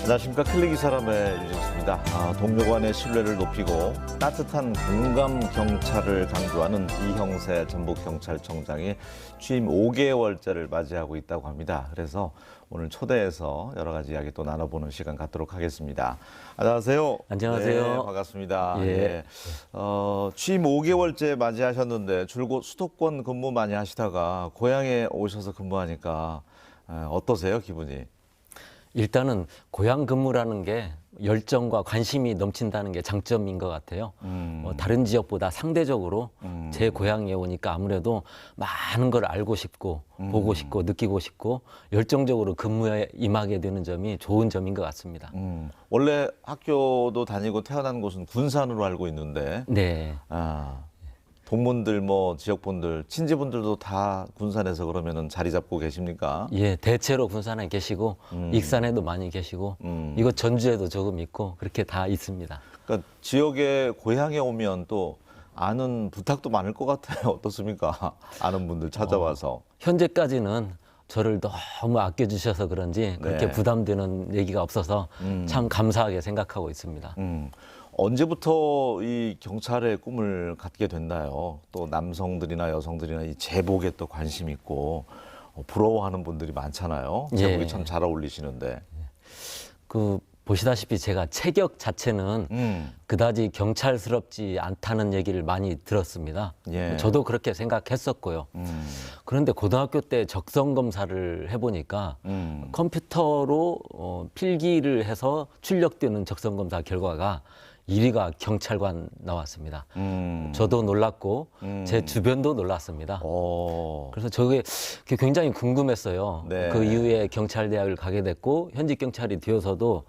안녕하십니까. 클릭이 사람의 유진수입니다. 동료 간의 신뢰를 높이고 따뜻한 공감 경찰을 강조하는 이형세 전북경찰청장이 취임 5개월째를 맞이하고 있다고 합니다. 그래서 오늘 초대해서 여러 가지 이야기 또 나눠보는 시간 갖도록 하겠습니다. 안녕하세요. 안녕하세요. 네, 반갑습니다. 예. 예. 취임 5개월째 맞이하셨는데 줄곧 수도권 근무 많이 하시다가 고향에 오셔서 근무하니까 어떠세요, 기분이? 일단은 고향 근무라는 게 열정과 관심이 넘친다는 게 장점인 것 같아요. 다른 지역보다 상대적으로 제 고향에 오니까 아무래도 많은 걸 알고 싶고 보고 싶고 느끼고 싶고 열정적으로 근무에 임하게 되는 점이 좋은 점인 것 같습니다. 원래 학교도 다니고 태어난 곳은 군산으로 알고 있는데 네. 동문들, 지역분들, 친지분들도 다 군산에서 그러면은 자리 잡고 계십니까? 예, 대체로 군산에 계시고 익산에도 많이 계시고 이곳 전주에도 조금 있고 그렇게 다 있습니다. 그러니까 지역에 고향에 오면 또 아는 부탁도 많을 것 같아요. 어떻습니까? 아는 분들 찾아와서. 현재까지는 저를 너무 아껴주셔서 그런지 그렇게 네. 부담되는 얘기가 없어서 참 감사하게 생각하고 있습니다. 언제부터 이 경찰의 꿈을 갖게 됐나요? 또 남성들이나 여성들이나 이 제복에 또 관심 있고 부러워하는 분들이 많잖아요. 제복이 예. 참 잘 어울리시는데. 보시다시피 제가 체격 자체는 그다지 경찰스럽지 않다는 얘기를 많이 들었습니다. 예. 저도 그렇게 생각했었고요. 그런데 고등학교 때 적성 검사를 해보니까 컴퓨터로 필기를 해서 출력되는 적성 검사 결과가 1위가 경찰관 나왔습니다. 저도 놀랐고 제 주변도 놀랐습니다. 그래서 저게 굉장히 궁금했어요. 네. 그 이후에 경찰대학을 가게 됐고 현직 경찰이 되어서도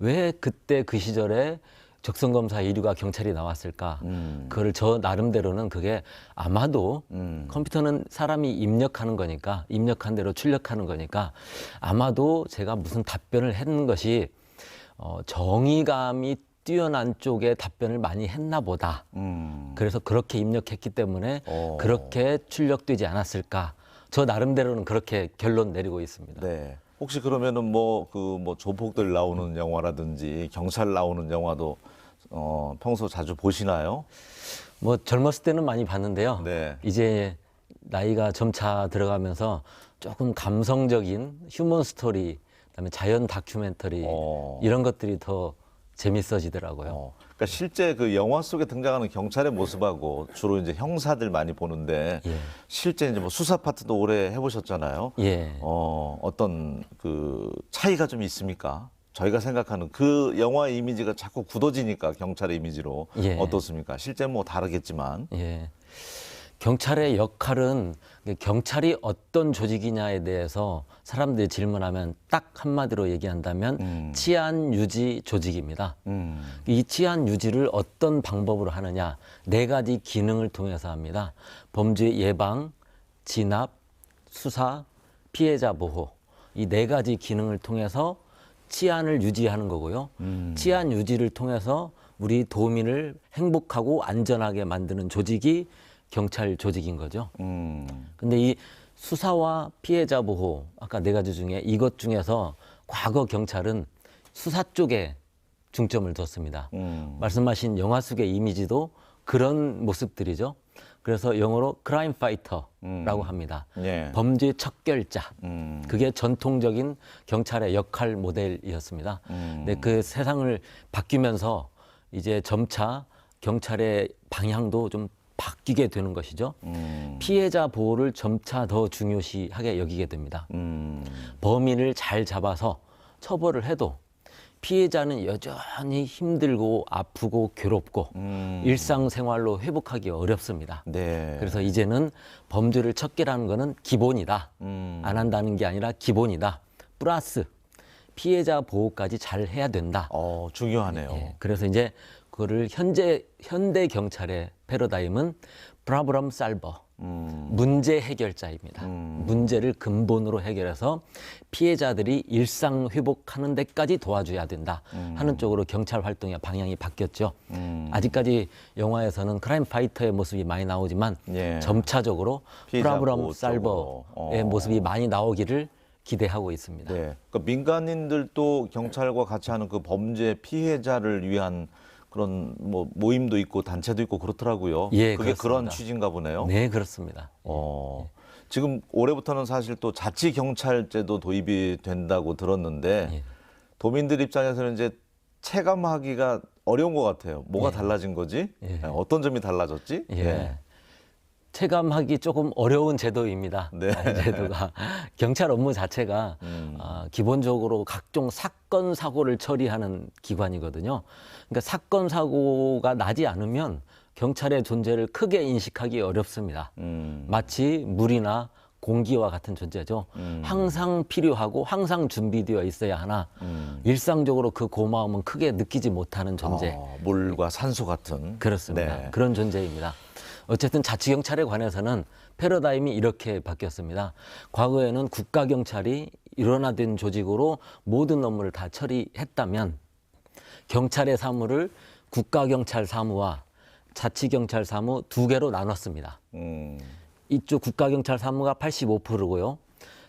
왜 그때 그 시절에 적성검사 1위가 경찰이 나왔을까? 그걸 저 나름대로는 그게 아마도 컴퓨터는 사람이 입력하는 거니까 입력한 대로 출력하는 거니까 아마도 제가 무슨 답변을 했는 것이 정의감이 뛰어난 쪽에 답변을 많이 했나 보다. 그래서 그렇게 입력했기 때문에 그렇게 출력되지 않았을까. 저 나름대로는 그렇게 결론 내리고 있습니다. 네. 혹시 그러면은 조폭들 나오는 영화라든지 경찰 나오는 영화도 평소 자주 보시나요? 젊었을 때는 많이 봤는데요. 네. 이제 나이가 점차 들어가면서 조금 감성적인 휴먼 스토리, 그다음에 자연 다큐멘터리 이런 것들이 더 재밌어지더라고요. 그러니까 실제 그 영화 속에 등장하는 경찰의 모습하고 주로 이제 형사들 많이 보는데 예. 실제 이제 수사 파트도 오래 해보셨잖아요. 예. 어떤 그 차이가 좀 있습니까? 저희가 생각하는 그 영화의 이미지가 자꾸 굳어지니까 경찰의 이미지로 예. 어떻습니까? 실제 다르겠지만. 예. 경찰의 역할은 경찰이 어떤 조직이냐에 대해서 사람들이 질문하면 딱 한마디로 얘기한다면 치안 유지 조직입니다. 이 치안 유지를 어떤 방법으로 하느냐, 4가지 기능을 통해서 합니다. 범죄 예방, 진압, 수사, 피해자 보호. 이 4가지 기능을 통해서 치안을 유지하는 거고요. 치안 유지를 통해서 우리 도민을 행복하고 안전하게 만드는 조직이 경찰 조직인 거죠. 근데 이 수사와 피해자 보호, 아까 4가지 중에 이것 중에서 과거 경찰은 수사 쪽에 중점을 뒀습니다. 말씀하신 영화 속의 이미지도 그런 모습들이죠. 그래서 영어로 크라임 파이터라고 합니다. 예. 범죄 척결자. 그게 전통적인 경찰의 역할 모델이었습니다. 근데 그 세상을 바뀌면서 이제 점차 경찰의 방향도 좀 바뀌게 되는 것이죠. 피해자 보호를 점차 더 중요시하게 여기게 됩니다. 범인을 잘 잡아서 처벌을 해도 피해자는 여전히 힘들고 아프고 괴롭고 일상생활로 회복하기 어렵습니다. 네. 그래서 이제는 범죄를 척결하는 것은 기본이다. 안 한다는 게 아니라 기본이다. 플러스 피해자 보호까지 잘 해야 된다. 중요하네요. 예, 그래서 이제 그거를 현대 경찰의 패러다임은 프로블럼 솔버, 문제 해결자입니다. 문제를 근본으로 해결해서 피해자들이 일상 회복하는 데까지 도와줘야 된다 하는 쪽으로 경찰 활동의 방향이 바뀌었죠. 아직까지 영화에서는 크라임 파이터의 모습이 많이 나오지만 예. 점차적으로 피해자 프로블럼 보호 솔버의 쪽으로. 모습이 많이 나오기를 기대하고 있습니다. 네. 그러니까 민간인들도 경찰과 같이 하는 그 범죄 피해자를 위한 그런 뭐 모임도 있고 단체도 있고 그렇더라고요. 예, 그게 그렇습니다. 그런 취지인가 보네요. 네, 그렇습니다. 지금 올해부터는 사실 또 자치 경찰제도 도입이 된다고 들었는데 예. 도민들 입장에서는 이제 체감하기가 어려운 것 같아요. 뭐가 예. 달라진 거지? 예. 어떤 점이 달라졌지? 예. 체감하기 조금 어려운 제도입니다. 네. 이 제도가 경찰 업무 자체가 기본적으로 각종 사건 사고를 처리하는 기관이거든요. 그러니까 사건 사고가 나지 않으면 경찰의 존재를 크게 인식하기 어렵습니다. 마치 물이나 공기와 같은 존재죠. 항상 필요하고 항상 준비되어 있어야 하나 일상적으로 그 고마움은 크게 느끼지 못하는 존재. 물과 산소 같은. 그렇습니다. 네. 그런 존재입니다. 어쨌든 자치경찰에 관해서는 패러다임이 이렇게 바뀌었습니다. 과거에는 국가경찰이 일원화된 조직으로 모든 업무를 다 처리했다면 경찰의 사무를 국가경찰 사무와 자치경찰 사무 두 개로 나눴습니다. 이쪽 국가경찰 사무가 85%고요.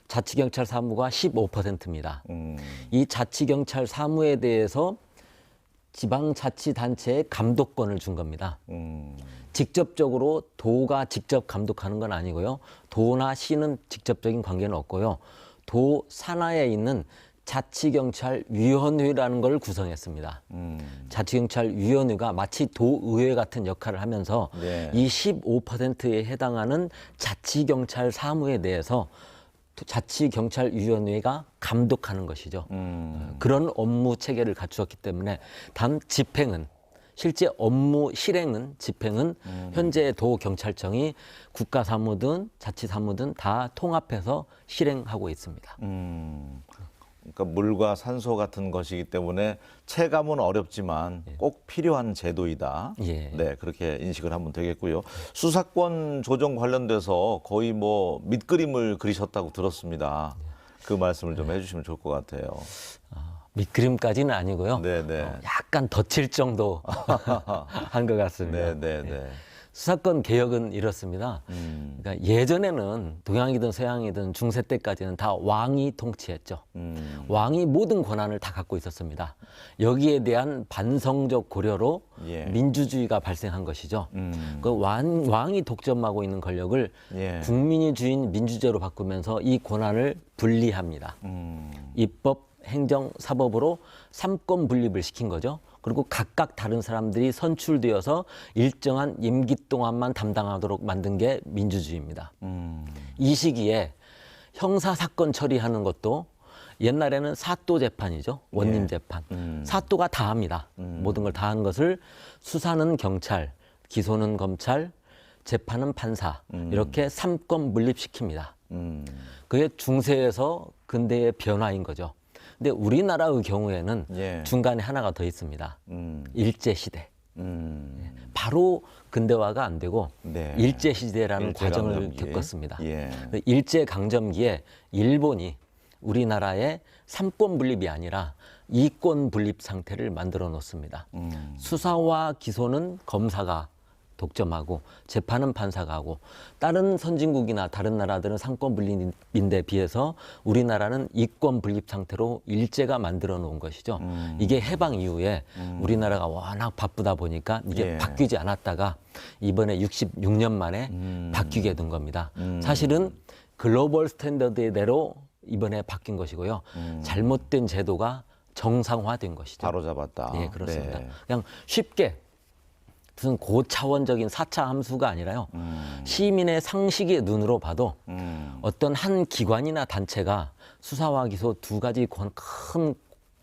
자치경찰 사무가 15%입니다. 이 자치경찰 사무에 대해서 지방자치단체에 감독권을 준 겁니다. 직접적으로 도가 직접 감독하는 건 아니고요. 도나 시는 직접적인 관계는 없고요. 도 산하에 있는 자치경찰위원회라는 걸 구성했습니다. 자치경찰위원회가 마치 도의회 같은 역할을 하면서 네. 이 15%에 해당하는 자치경찰 사무에 대해서 자치경찰위원회가 감독하는 것이죠. 그런 업무 체계를 갖추었기 때문에 단 집행은 실제 업무 실행은 집행은 현재 도경찰청이 국가사무든 자치사무든 다 통합해서 실행하고 있습니다. 그러니까 물과 산소 같은 것이기 때문에 체감은 어렵지만 꼭 필요한 제도이다. 예. 네, 그렇게 인식을 하면 되겠고요. 수사권 조정 관련돼서 거의 뭐 밑그림을 그리셨다고 들었습니다. 그 말씀을 좀 해주시면 좋을 것 같아요. 밑그림까지는 아니고요. 네네. 약간 덧칠 정도 한 것 같습니다. 네네네. 수사권 개혁은 이렇습니다. 그러니까 예전에는 동양이든 서양이든 중세 때까지는 다 왕이 통치했죠. 왕이 모든 권한을 다 갖고 있었습니다. 여기에 대한 반성적 고려로 예. 민주주의가 발생한 것이죠. 그 왕이 독점하고 있는 권력을 예. 국민이 주인 민주제로 바꾸면서 이 권한을 분리합니다. 입법, 행정, 사법으로 삼권 분립을 시킨 거죠. 그리고 각각 다른 사람들이 선출되어서 일정한 임기 동안만 담당하도록 만든 게 민주주의입니다. 이 시기에 형사사건 처리하는 것도 옛날에는 사또 재판이죠. 원님 재판. 사또가 다 합니다. 모든 걸 다 하는 것을 수사는 경찰, 기소는 검찰, 재판은 판사 이렇게 삼권 분립시킵니다. 그게 중세에서 근대의 변화인 거죠. 근데 우리나라의 경우에는 예. 중간에 하나가 더 있습니다. 일제시대. 바로 근대화가 안 되고 네. 일제시대라는 과정을 일제강점기. 겪었습니다. 예. 일제강점기에 일본이 우리나라의 삼권 분립이 아니라 이권 분립 상태를 만들어 놓습니다. 수사와 기소는 검사가 독점하고 재판은 판사가 하고 다른 선진국이나 다른 나라들은 상권 분립인데 비해서 우리나라는 이권 분립 상태로 일제가 만들어 놓은 것이죠. 이게 해방 이후에 우리나라가 워낙 바쁘다 보니까 이게 예. 바뀌지 않았다가 이번에 66년 만에 바뀌게 된 겁니다. 사실은 글로벌 스탠더드대로 이번에 바뀐 것이고요. 잘못된 제도가 정상화된 것이죠. 바로 잡았다. 예, 그렇습니다. 네. 그냥 쉽게 무슨 고차원적인 4차 함수가 아니라요. 시민의 상식의 눈으로 봐도 어떤 한 기관이나 단체가 수사와 기소 두 가지 큰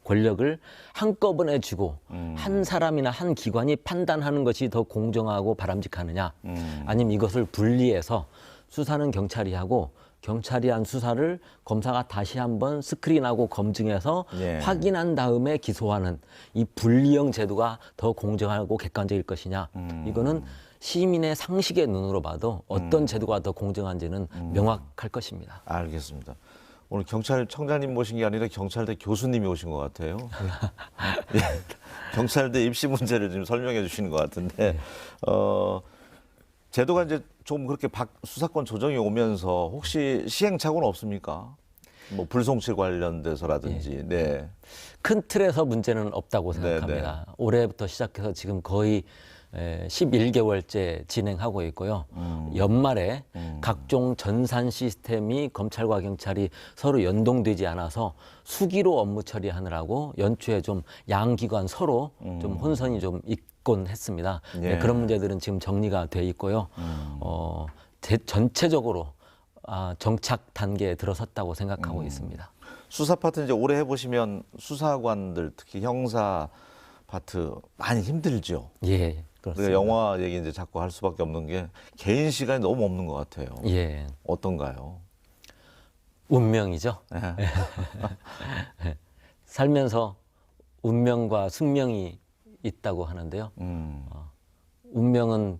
권력을 한꺼번에 쥐고 한 사람이나 한 기관이 판단하는 것이 더 공정하고 바람직하느냐 아니면 이것을 분리해서 수사는 경찰이 하고 경찰이 한 수사를 검사가 다시 한번 스크린하고 검증해서 예. 확인한 다음에 기소하는 이 분리형 제도가 더 공정하고 객관적일 것이냐. 이거는 시민의 상식의 눈으로 봐도 어떤 제도가 더 공정한지는 명확할 것입니다. 알겠습니다. 오늘 경찰청장님 모신 게 아니라 경찰대 교수님이 오신 것 같아요. 예. 경찰대 입시 문제를 지금 설명해 주시는 것 같은데, 제도가 이제 좀 그렇게 수사권 조정이 오면서 혹시 시행착오는 없습니까? 뭐 불송치 관련돼서라든지. 네. 큰 틀에서 문제는 없다고 생각합니다. 올해부터 시작해서 지금 거의 11개월째 진행하고 있고요. 연말에 각종 전산 시스템이 검찰과 경찰이 서로 연동되지 않아서 수기로 업무 처리하느라고 연초에 좀 양기관 서로 좀 혼선이 좀 있곤 했습니다. 예. 그런 문제들은 지금 정리가 돼 있고요. 전체적으로 정착 단계에 들어섰다고 생각하고 있습니다. 수사 파트 이제 오래 해보시면 수사관들 특히 형사 파트 많이 힘들죠. 예, 그렇습니다. 우리가 영화 얘기 이제 자꾸 할 수밖에 없는 게 개인 시간이 너무 없는 것 같아요. 예, 어떤가요? 운명이죠. 예. 살면서 운명과 숙명이 있다고 하는데요. 음. 운명은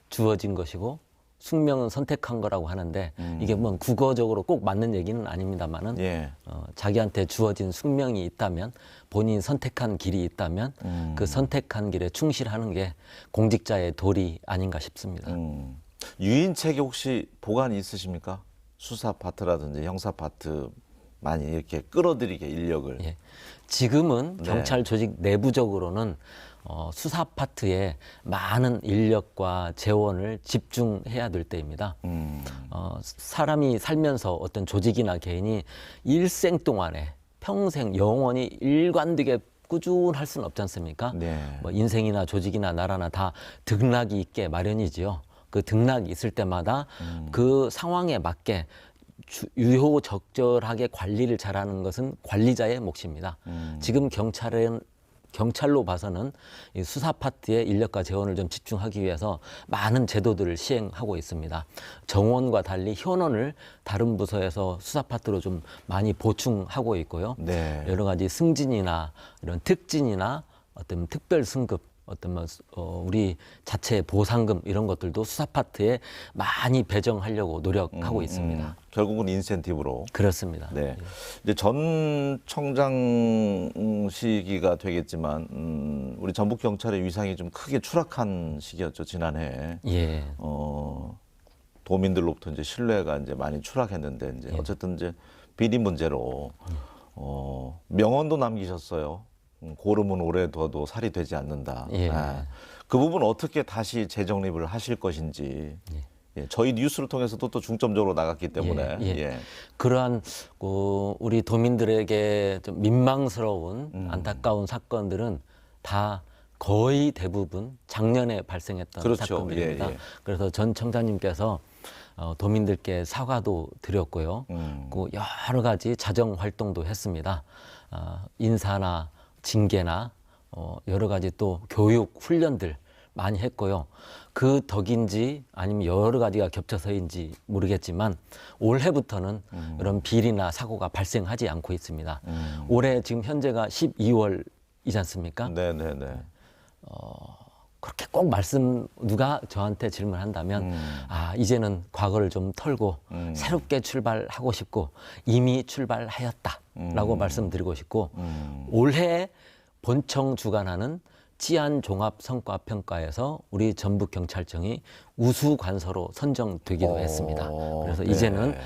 주어진 것이고 숙명은 선택한 거라고 하는데 이게 뭐 국어적으로 꼭 맞는 얘기는 아닙니다만은 예. 자기한테 주어진 숙명이 있다면 본인이 선택한 길이 있다면 그 선택한 길에 충실하는 게 공직자의 도리 아닌가 싶습니다. 유인책이 혹시 보관이 있으십니까? 수사 파트라든지 형사 파트 많이 이렇게 끌어들이게 인력을. 예. 지금은 네. 경찰 조직 내부적으로는 수사 파트에 많은 인력과 재원을 집중해야 될 때입니다. 사람이 살면서 어떤 조직이나 개인이 일생 동안에 평생 영원히 일관되게 꾸준할 수는 없지 않습니까? 네. 뭐 인생이나 조직이나 나라나 다 등락이 있게 마련이지요. 그 등락이 있을 때마다 그 상황에 맞게 유효적절하게 관리를 잘하는 것은 관리자의 몫입니다. 지금 경찰로 봐서는 이 수사 파트에 인력과 재원을 좀 집중하기 위해서 많은 제도들을 시행하고 있습니다. 정원과 달리 현원을 다른 부서에서 수사 파트로 좀 많이 보충하고 있고요. 네. 여러 가지 승진이나 이런 특진이나 어떤 특별 승급, 어떤 우리 자체 보상금 이런 것들도 수사 파트에 많이 배정하려고 노력하고 있습니다. 결국은 인센티브로. 그렇습니다. 네. 이제 전 청장 시기가 되겠지만 우리 전북 경찰의 위상이 좀 크게 추락한 시기였죠, 지난해. 예. 도민들로부터 이제 신뢰가 이제 많이 추락했는데 이제 예. 어쨌든 이제 비리 문제로 명언도 남기셨어요. 고름은 오래 둬도 살이 되지 않는다. 예. 그 부분 어떻게 다시 재정립을 하실 것인지. 예, 저희 뉴스를 통해서도 또 중점적으로 나갔기 때문에. 예. 그러한 우리 도민들에게 좀 민망스러운 안타까운 사건들은 다 거의 대부분 작년에 발생했던 그렇죠. 사건들입니다. 예, 예. 그래서 전 청장님께서 도민들께 사과도 드렸고요. 그 여러 가지 자정 활동도 했습니다. 인사나 징계나 여러 가지 또 교육 훈련들 많이 했고요. 그 덕인지 아니면 여러 가지가 겹쳐서인지 모르겠지만 올해부터는 이런 비리나 사고가 발생하지 않고 있습니다. 올해 지금 현재가 12월이지 않습니까? 네네네. 그렇게 꼭 누가 저한테 질문한다면 이제는 과거를 좀 털고 새롭게 출발하고 싶고 이미 출발하였다라고 말씀드리고 싶고 올해 본청 주관하는 치안 종합 성과 평가에서 우리 전북 경찰청이 우수 관서로 선정되기도 했습니다. 그래서 네. 이제는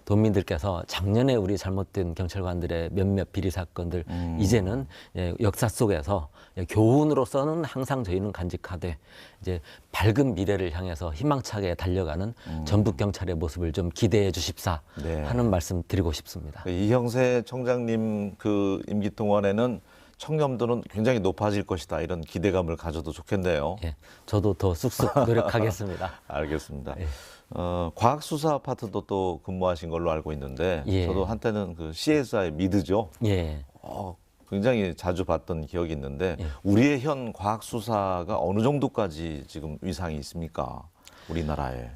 도민들께서 작년에 우리 잘못된 경찰관들의 몇몇 비리 사건들 이제는 역사 속에서 교훈으로서는 항상 저희는 간직하되 이제 밝은 미래를 향해서 희망차게 달려가는 전북 경찰의 모습을 좀 기대해 주십사 네. 하는 말씀 드리고 싶습니다. 이형세 청장님 그 임기 동안에는 청렴도는 굉장히 높아질 것이다. 이런 기대감을 가져도 좋겠네요. 예, 저도 더 쑥쑥 노력하겠습니다. 알겠습니다. 예. 과학수사 파트도 또 근무하신 걸로 알고 있는데 예. 저도 한때는 그 CSI 미드죠. 예. 굉장히 자주 봤던 기억이 있는데 우리의 현 과학수사가 어느 정도까지 지금 위상이 있습니까? 우리나라에.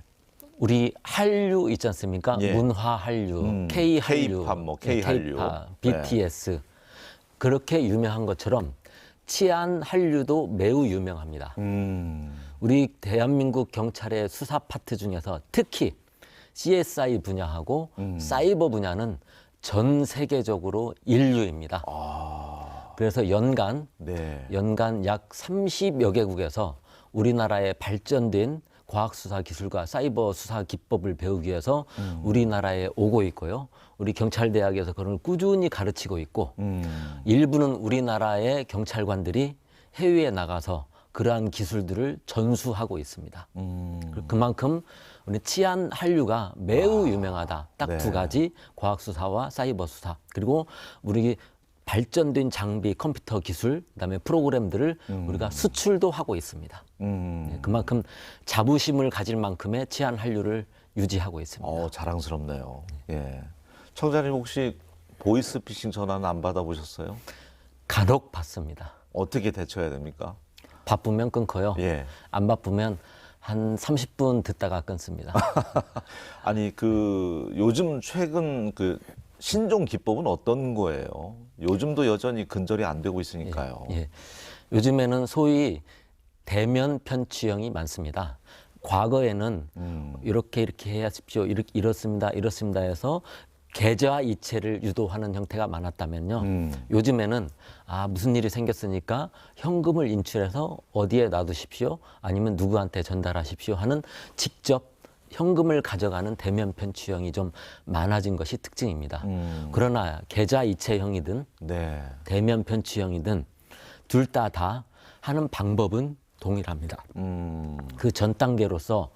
우리 한류 있지 않습니까? 예. 문화 한류, K 한류, K-팝, 뭐 K 한류. BTS 그렇게 유명한 것처럼 치안 한류도 매우 유명합니다. 우리 대한민국 경찰의 수사 파트 중에서 특히 CSI 분야하고 사이버 분야는 전 세계적으로 인류입니다. 그래서 연간 네. 약 30여 개국에서 우리나라의 발전된 과학수사 기술과 사이버 수사 기법을 배우기 위해서 우리나라에 오고 있고요. 우리 경찰대학에서 그런 걸 꾸준히 가르치고 있고 일부는 우리나라의 경찰관들이 해외에 나가서 그러한 기술들을 전수하고 있습니다. 그만큼 우리 치안 한류가 매우 유명하다. 딱 네. 두 가지, 과학수사와 사이버 수사. 그리고 우리 발전된 장비, 컴퓨터 기술, 그다음에 프로그램들을 우리가 수출도 하고 있습니다. 네, 그만큼 자부심을 가질 만큼의 치안 한류를 유지하고 있습니다. 자랑스럽네요. 예. 청장님 혹시 보이스피싱 전화는 안 받아보셨어요? 간혹 받습니다. 어떻게 대처해야 됩니까? 바쁘면 끊고요. 예. 안 바쁘면 한 30분 듣다가 끊습니다. 아니 요즘 최근 신종 기법은 어떤 거예요? 요즘도 여전히 근절이 안 되고 있으니까요. 예. 요즘에는 소위 대면 편취형이 많습니다. 과거에는 이렇게 해야십시오. 이렇습니다. 해서 계좌 이체를 유도하는 형태가 많았다면요. 요즘에는 무슨 일이 생겼으니까 현금을 인출해서 어디에 놔두십시오. 아니면 누구한테 전달하십시오 하는 직접 현금을 가져가는 대면 편취형이 좀 많아진 것이 특징입니다. 그러나 계좌 이체형이든 네. 대면 편취형이든 둘 다 하는 방법은 동일합니다. 그 전 단계로서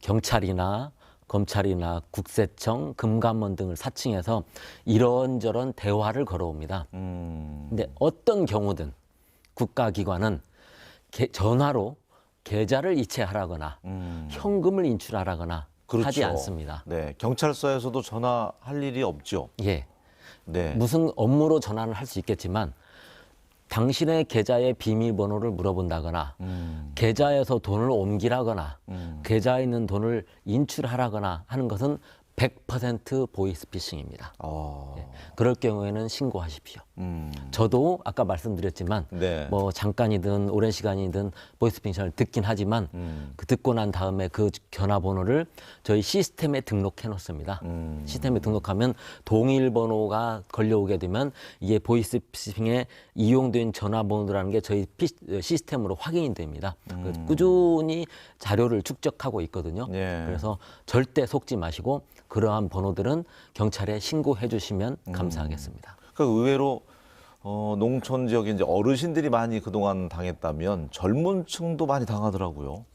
경찰이나 검찰이나 국세청, 금감원 등을 사칭해서 이런저런 대화를 걸어옵니다. 근데 어떤 경우든 국가기관은 전화로 계좌를 이체하라거나 현금을 인출하라거나 그렇죠. 하지 않습니다. 네. 경찰서에서도 전화할 일이 없죠. 예. 네. 무슨 업무로 전화는 할 수 있겠지만 당신의 계좌의 비밀번호를 물어본다거나 계좌에서 돈을 옮기라거나 계좌에 있는 돈을 인출하라거나 하는 것은 100% 보이스피싱입니다. 예. 그럴 경우에는 신고하십시오. 저도 아까 말씀드렸지만 네. 뭐 잠깐이든 오랜 시간이든 보이스피싱을 듣긴 하지만 그 듣고 난 다음에 그 전화번호를 저희 시스템에 등록해 놓습니다. 시스템에 등록하면 동일 번호가 걸려오게 되면 이게 보이스피싱에 이용된 전화번호라는 게 저희 시스템으로 확인이 됩니다. 꾸준히 자료를 축적하고 있거든요. 예. 그래서 절대 속지 마시고 그러한 번호들은 경찰에 신고해 주시면 감사하겠습니다. 의외로 농촌 지역에 이제 어르신들이 많이 그동안 당했다면 젊은 층도 많이 당하더라고요.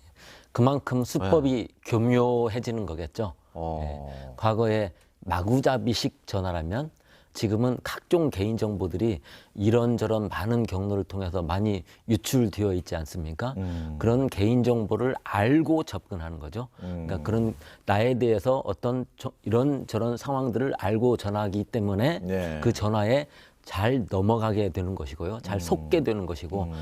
그만큼 수법이 교묘해지는 거겠죠. 네. 과거에 마구잡이식 전화라면 지금은 각종 개인정보들이 이런저런 많은 경로를 통해서 많이 유출되어 있지 않습니까? 그런 개인정보를 알고 접근하는 거죠. 그러니까 그런 나에 대해서 어떤 이런저런 상황들을 알고 전화하기 때문에 네. 그 전화에 잘 넘어가게 되는 것이고요. 잘 속게 되는 것이고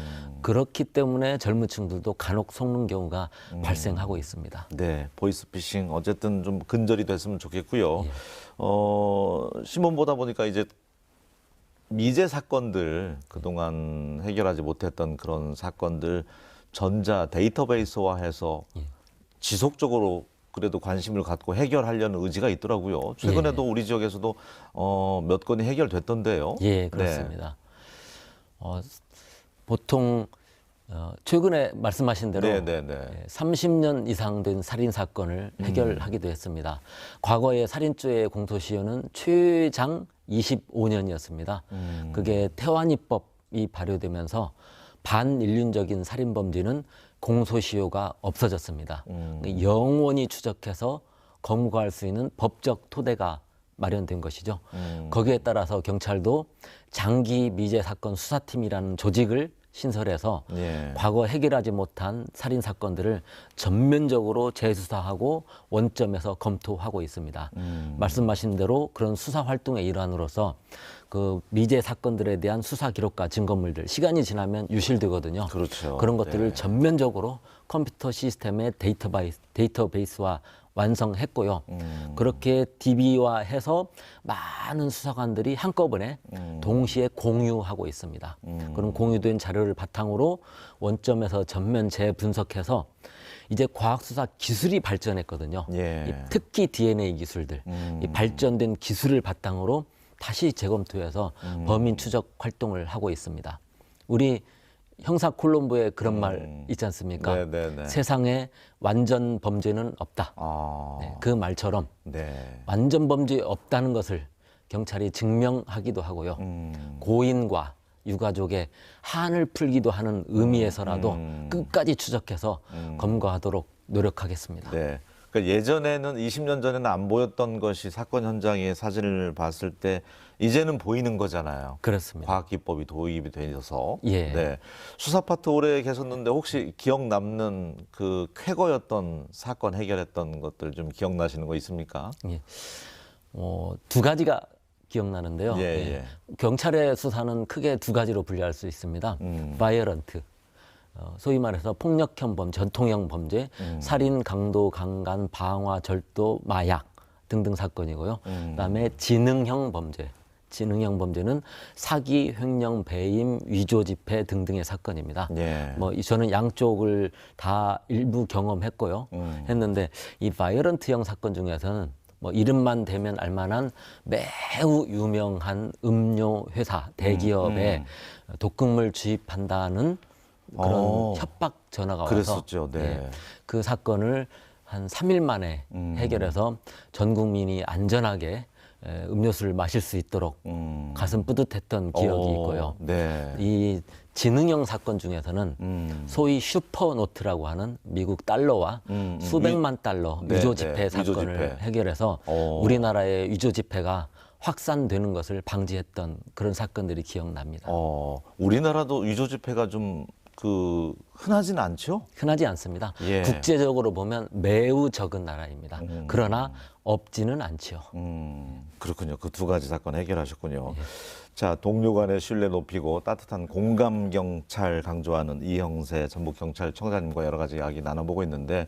그렇기 때문에 젊은 층들도 간혹 속는 경우가 발생하고 있습니다. 네, 보이스피싱 어쨌든 좀 근절이 됐으면 좋겠고요. 예. 신문 보다 보니까 이제 미제 사건들 그동안 해결하지 못했던 그런 사건들 전자 데이터베이스화해서 지속적으로 그래도 관심을 갖고 해결하려는 의지가 있더라고요. 최근에도 우리 지역에서도 몇 건이 해결됐던데요. 예, 그렇습니다. 보통 최근에 말씀하신 대로 네. 30년 이상 된 살인 사건을 해결하기도 했습니다. 과거의 살인죄의 공소시효는 최장 25년이었습니다. 그게 태완이법이 발효되면서 반인륜적인 살인 범죄는 공소시효가 없어졌습니다. 영원히 추적해서 검거할 수 있는 법적 토대가 마련된 것이죠. 거기에 따라서 경찰도 장기 미제 사건 수사팀이라는 조직을 신설해서 예. 과거 해결하지 못한 살인 사건들을 전면적으로 재수사하고 원점에서 검토하고 있습니다. 말씀하신 대로 그런 수사 활동의 일환으로서 그 미제 사건들에 대한 수사 기록과 증거물들 시간이 지나면 유실되거든요. 그렇죠. 그런 것들을 네. 전면적으로 컴퓨터 시스템의 데이터베이스와 완성했고요. 그렇게 DB화해서 많은 수사관들이 한꺼번에 동시에 공유하고 있습니다. 그런 공유된 자료를 바탕으로 원점에서 전면 재분석해서 이제 과학수사 기술이 발전했거든요. 예. 특히 DNA 기술들, 이 발전된 기술을 바탕으로 다시 재검토해서 범인 추적 활동을 하고 있습니다. 우리 형사 콜롬보에 그런 말 있지 않습니까? 네네네. 세상에 완전 범죄는 없다. 아, 네, 그 말처럼 네. 완전 범죄 없다는 것을 경찰이 증명하기도 하고요. 고인과 유가족의 한을 풀기도 하는 의미에서라도 끝까지 추적해서 검거하도록 노력하겠습니다. 네. 그러니까 예전에는 20년 전에는 안 보였던 것이 사건 현장의 사진을 봤을 때 이제는 보이는 거잖아요. 그렇습니다. 과학기법이 도입이 되어서. 예. 네. 수사 파트 오래 계셨는데 혹시 기억 남는 그 쾌거였던 사건 해결했던 것들 좀 기억나시는 거 있습니까? 예. 두 가지가 기억나는데요. 예, 예. 예. 경찰의 수사는 크게 두 가지로 분류할 수 있습니다. 바이어런트, 소위 말해서 폭력형 범죄, 전통형 범죄, 살인, 강도, 강간, 방화, 절도, 마약 등등 사건이고요. 그다음에 지능형 범죄. 지능형 범죄는 사기, 횡령, 배임, 위조 지폐 등등의 사건입니다. 예. 저는 양쪽을 다 일부 경험했고요. 했는데 이 바이어런트형 사건 중에서는 이름만 대면 알만한 매우 유명한 음료 회사 대기업에 독극물 주입한다는 그런 협박 전화가 와서 그랬었죠. 네. 예, 그 사건을 한 3일 만에 해결해서 전 국민이 안전하게 음료수를 마실 수 있도록 가슴 뿌듯했던 기억이 있고요. 네. 이 지능형 사건 중에서는 소위 슈퍼노트라고 하는 미국 달러와 수백만 달러 네, 위조 네, 지폐 위조 사건을 지폐. 해결해서 우리나라의 위조 지폐가 확산되는 것을 방지했던 그런 사건들이 기억납니다. 우리나라도 위조 지폐가 좀 흔하진 않죠? 흔하지 않습니다. 예. 국제적으로 보면 매우 적은 나라입니다. 그러나 없지는 않죠. 그렇군요. 그 두 가지 사건 해결하셨군요. 자, 동료 간의 신뢰 높이고 따뜻한 공감 경찰 강조하는 이형세 전북경찰청장님과 여러 가지 이야기 나눠보고 있는데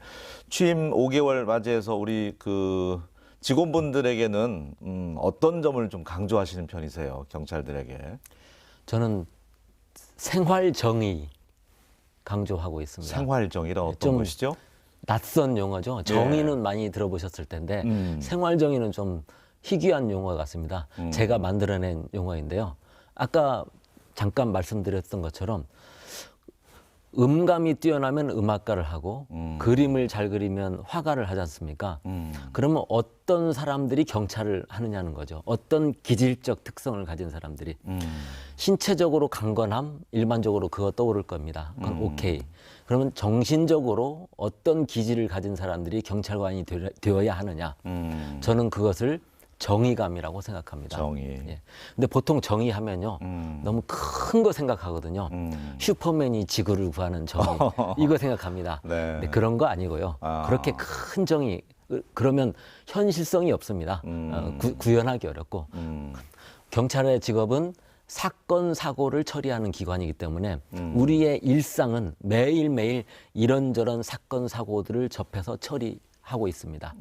취임 5개월 맞이해서 우리 직원분들에게는 어떤 점을 좀 강조하시는 편이세요? 경찰들에게. 저는 생활 정의 강조하고 있습니다. 생활정의란 어떤 좀 것이죠? 낯선 용어죠. 정의는 많이 들어보셨을 텐데 생활 정의는 좀 희귀한 용어 같습니다. 제가 만들어낸 용어인데요. 아까 잠깐 말씀드렸던 것처럼 음감이 뛰어나면 음악가를 하고 그림을 잘 그리면 화가를 하지 않습니까? 그러면 어떤 사람들이 경찰을 하느냐는 거죠. 어떤 기질적 특성을 가진 사람들이. 신체적으로 강건함, 일반적으로 그거 떠오를 겁니다. 그건 오케이. 그러면 정신적으로 어떤 기질을 가진 사람들이 경찰관이 되어야 하느냐. 저는 그것을 정의감이라고 생각합니다. 정의. 예. 근데 보통 정의하면요. 너무 큰 거 생각하거든요. 슈퍼맨이 지구를 구하는 정의. 이거 생각합니다. 네. 근데 그런 거 아니고요. 그렇게 큰 정의. 그러면 현실성이 없습니다. 구현하기 어렵고. 경찰의 직업은 사건, 사고를 처리하는 기관이기 때문에 우리의 일상은 매일매일 이런저런 사건, 사고들을 접해서 처리하고 있습니다.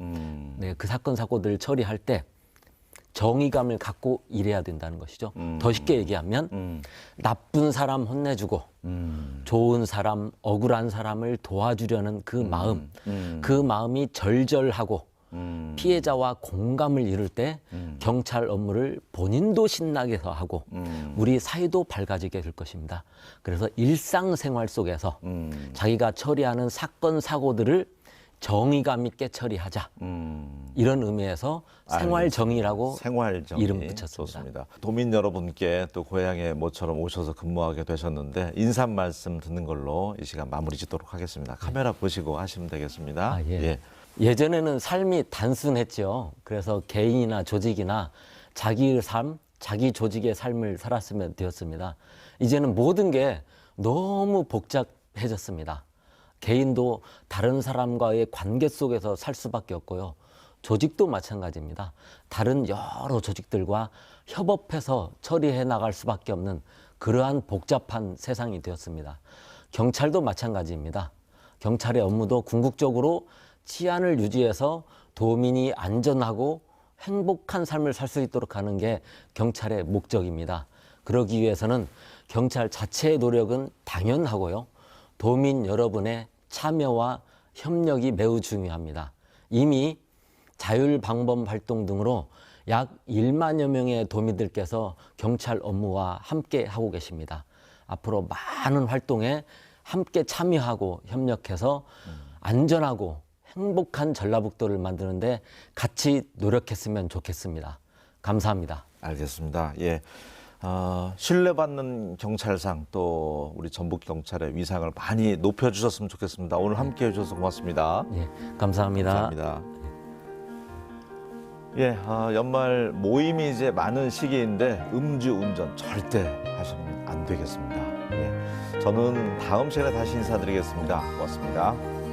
네, 그 사건, 사고들을 처리할 때 정의감을 갖고 일해야 된다는 것이죠. 더 쉽게 얘기하면 나쁜 사람 혼내주고 좋은 사람, 억울한 사람을 도와주려는 그 마음, 그 마음이 절절하고 피해자와 공감을 이룰 때 경찰 업무를 본인도 신나게 하고 우리 사회도 밝아지게 될 것입니다. 그래서 일상생활 속에서 자기가 처리하는 사건, 사고들을 정의감 있게 처리하자. 이런 의미에서 생활정의라고 생활정의. 이름 붙였습니다. 좋습니다. 도민 여러분께 또 고향의 모처럼 오셔서 근무하게 되셨는데 인사 말씀 듣는 걸로 이 시간 마무리 짓도록 하겠습니다. 카메라 보시고 하시면 되겠습니다. 예. 예전에는 삶이 단순했죠. 그래서 개인이나 조직이나 자기의 삶, 자기 조직의 삶을 살았으면 되었습니다. 이제는 모든 게 너무 복잡해졌습니다. 개인도 다른 사람과의 관계 속에서 살 수밖에 없고요. 조직도 마찬가지입니다. 다른 여러 조직들과 협업해서 처리해 나갈 수밖에 없는 그러한 복잡한 세상이 되었습니다. 경찰도 마찬가지입니다. 경찰의 업무도 궁극적으로 치안을 유지해서 도민이 안전하고 행복한 삶을 살 수 있도록 하는 게 경찰의 목적입니다. 그러기 위해서는 경찰 자체의 노력은 당연하고요. 도민 여러분의 참여와 협력이 매우 중요합니다. 이미 자율방범 활동 등으로 약 1만여 명의 도민들께서 경찰 업무와 함께 하고 계십니다. 앞으로 많은 활동에 함께 참여하고 협력해서 안전하고 행복한 전라북도를 만드는데 같이 노력했으면 좋겠습니다. 감사합니다. 알겠습니다. 예. 신뢰받는 경찰상 또 우리 전북 경찰의 위상을 많이 높여주셨으면 좋겠습니다. 오늘 함께 해주셔서 고맙습니다. 예, 감사합니다. 감사합니다. 예, 연말 모임이 이제 많은 시기인데 음주운전 절대 하시면 안 되겠습니다. 예, 저는 다음 시간에 다시 인사드리겠습니다. 고맙습니다.